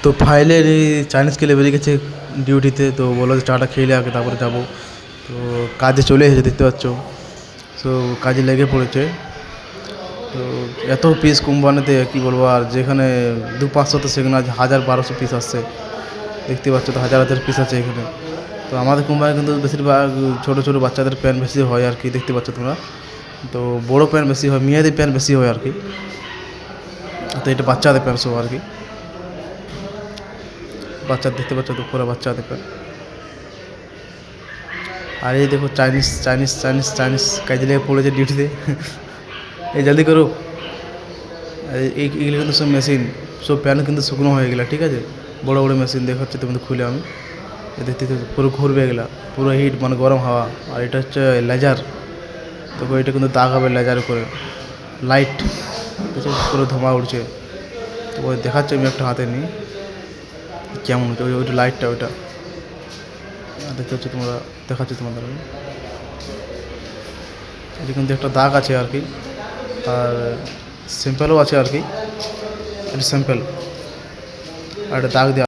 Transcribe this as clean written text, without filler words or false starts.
তো ফাইলের এই চাইনিজ খেলে বেরিয়ে গেছে ডিউটিতে, তো বললো যে চাটা খেলে আগে তারপরে যাবো। তো কাজে চলে এসেছে দেখতে পাচ্ছ, তো কাজে লেগে পড়েছে। তো এত পিস কোম্পানিতে কী বলবো, আর যেখানে 200-500 তো সেখানে আজ 1000-1200 পিস আসছে, দেখতে পাচ্ছ তো হাজার হাজার পিস আছে এখানে। তো আমাদের কোম্পানি কিন্তু বেশিরভাগ ছোটো ছোটো বাচ্চাদের প্যান্ট বেশি হয় আর কি, দেখতে পাচ্ছ তোমরা। তো বড়ো প্যান্ট বেশি হয়, মেয়েদের প্যান্ট বেশি হয় আর কি। তো এটা বাচ্চাদের প্যান্ট সব আর কি, বাচ্চা দেখতে পাচ্ছ তো পুরো বাচ্চাদের প্যান্ট। আর এই দেখো চাইনিজ চাইনিজ চাইনিজ চাইনিজ কাজে লেগে পড়েছে ডিউটিতে। এই জলদি করো। এইগুলো কিন্তু সব মেশিন, সব প্যান্ট কিন্তু শুকনো হয়ে গেলা, ঠিক আছে। বড়ো বড়ো মেশিন দেখাচ্ছে তোমাদের খুলে আমি, দেখতে পুরো ঘুরবে এগুলা, পুরো হিট মানে গরম হাওয়া। আর এটা হচ্ছে লেজার, দেখো এটা কিন্তু দাগ হবে লেজার করে, লাইট পুরো ধোঁয়া উঠছে। তো ওই দেখাচ্ছে, আমি একটা হাতে নিই কেমন হচ্ছে ওইটা লাইটটা, ওইটা দেখতে হচ্ছে তোমরা, দেখাচ্ছে তোমাদের আমি। এটা কিন্তু একটা দাগ আছে আর কি, আর সিম্পলও আছে আর কি, এটা সিম্পল আর একটা দাগ দেওয়া।